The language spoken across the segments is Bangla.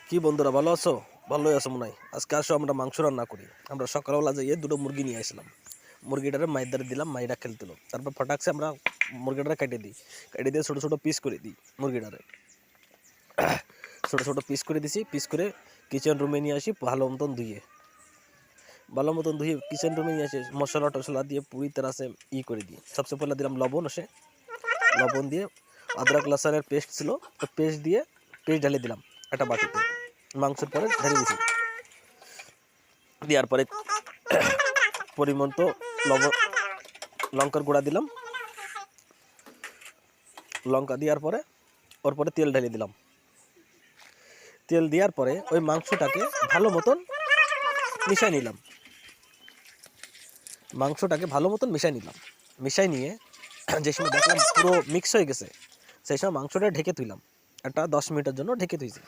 কি বন্ধুরা ভালো আছো? ভালোই আছো মনে হয়। আজকে আসো আমরা মাংস রান্না করি। আমরা সকালবেলা যাইয়ে দুটো মুরগি নিয়ে আসলাম। মুরগিটারে মাইদারে দিলাম, মাইরা খেলছিল। তারপর ফটাকসে আমরা মুরগিটারে কেটে দিই, কেটে দিয়ে ছোটো ছোটো পিস করে দিই। মুরগিটারে ছোটো ছোটো পিস করে দিছি। পিস করে কিচেন রুমে নিয়ে আসি, ভালো মতন ধুয়ে কিচেন রুমে নিয়ে আসি। মশলা টশলা দিয়ে পুরি তেরাসে করে দিই। সবচেয়ে পহলে দিলাম লবণ, লবণ দিয়ে আদরক লসুনের পেস্ট ছিল, তো পেস্ট দিয়ে পেস্ট ঢেলে দিলাম একটা বাটিতে। মাংসের পরে ঢেলে দিছি। দেওয়ার পরে পরিমাণ তো লঙ্কার গুঁড়া দিলাম। লঙ্কা দেওয়ার পরে ওর পরে তেল ঢেলে দিলাম। তেল দেওয়ার পরে ওই মাংসটাকে ভালো মতন মিশাই নিলাম। মিশাই নিয়ে যে সময় দেখলাম পুরো মিক্স হয়ে গেছে, সেই সময় মাংসটা ঢেকে তুইলাম। একটা 10 মিনিটের জন্য ঢেকে তুইছি।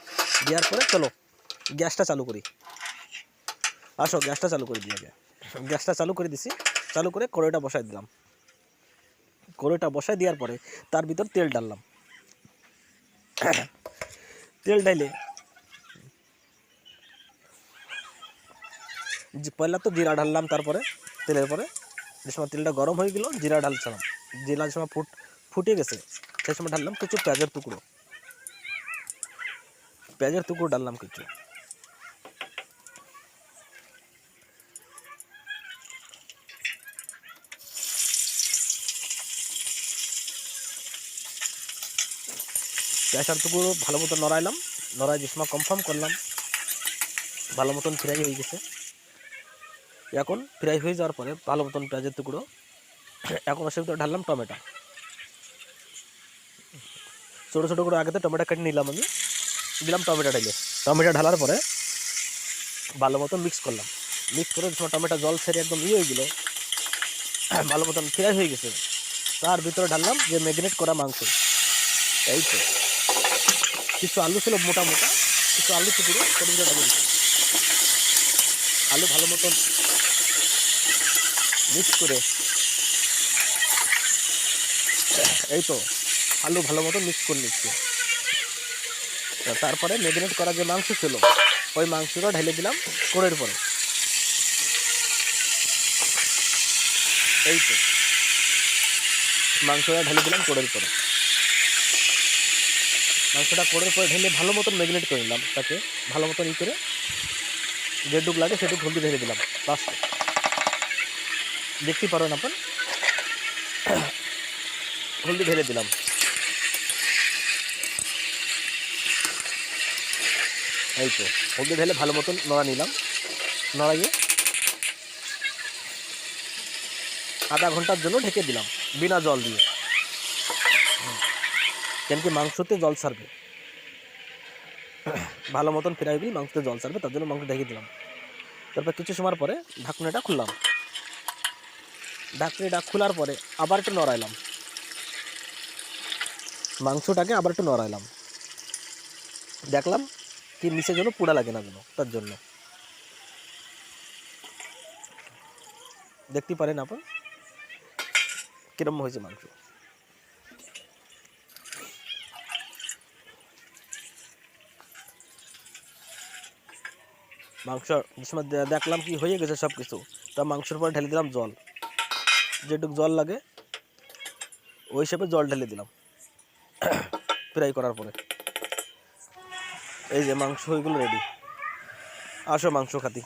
দেওয়ার পরে চলো গ্যাসটা চালু করি। আসো গ্যাসটা চালু করে দিই। আগে গ্যাসটা চালু করে দিছি। চালু করে কড়াইটা বসাই দিলাম। কড়াইটা বসাই দেওয়ার পরে তার ভিতর তেল ডাললাম। তেল ঢাইলে পয়লা তো জিরা ঢাললাম। তারপরে তেলের পরে যে সময় তেলটা গরম হয়ে গেল, জিরা ঢালছিলাম। জিরা যে সময় ফুটে গেছে, সেই সময় ঢাললাম কিছু পেঁয়াজের টুকরো ডাললাম কিছু। পেঁয়াজের টুকরো ভালো মতো নড়াইলাম। নড়াই যে সময় কনফার্ম করলাম ভালো মতন ফ্রাই হয়ে গেছে। এখন ফ্রাই হয়ে যাওয়ার পরে ভালো মতন পেঁয়াজের টুকরো, এখন ওর ভিতরে ঢাললাম টমেটো। ছোটো ছোটো করে আগেতে টমেটো কেটে নিলাম আমি, দিলাম টমেটো ঢালে। টমেটো ঢালার পরে ভালো মতন মিক্স করলাম। মিক্স করে যখন টমেটো জল ছেড়ে একদম হয়ে গেলো, ভালো মতন ফ্রাই হয়ে গেছে, তার ভিতরে ঢাললাম যে ম্যারিনেট করা মাংস। এই তো কিছু আলু ছিল মোটা মোটা, কিছু আলু টুকরো ওর ভিতরে ঢালে দিচ্ছি। আলু ভালো মতন মিক্স করে, এই তো আলু ভালো মতন মিক্স করে নিচ্ছি। তারপরে ম্যারিনেট করা যে মাংস ছিল, ওই মাংসটা ঢেলে দিলাম কড়াইয়ের পরে। এই তো মাংসটা ঢেলে দিলাম কড়াইয়ের পরে। মাংসটা কড়াইয়ের পরে ঢেলে ভালো মতন ম্যারিনেট করে নিলাম। তাকে ভালো মতন করে যেটুক লাগে সেটুক হলদি ঢেলে দিলাম। বাস, দেখতেই পারেন আপন, হলদি ঢেলে দিলাম। এই তো হলদি ঢেলে ভালো মতন নড়া নিলাম। নড়াইয়ে আধা ঘন্টার জন্য ঢেকে দিলাম বিনা জল দিয়ে, কেন কি মাংসতে জল ছাড়বে। ভালো মতন ফ্রাই হয়ে মাংসতে জল ছাড়বে, তার জন্য মাংস ঢেকে দিলাম। তারপর কিছু সময় পরে ঢাকনাটা খুললাম। ঢাকনিটা খোলার পরে আবার একটু নড়াইলাম মাংসটাকে, আবার একটু নড়াইলাম। দেখলাম কি নিচে যেন পোড়া লাগে না যেন, তার জন্য দেখতে পারেন আপন কিরম হয়েছে মাংস। মাংস দেখলাম কি হয়ে গেছে সব কিছু, তা মাংসের পরে ঢেলে দিলাম জল। যেটুক জল লাগে ওই হিসেবে জল ঢেলে দিলাম ফ্রাই করার পরে। এই যে মাংস হয়ে গেল রেডি। আসো মাংস খাতি।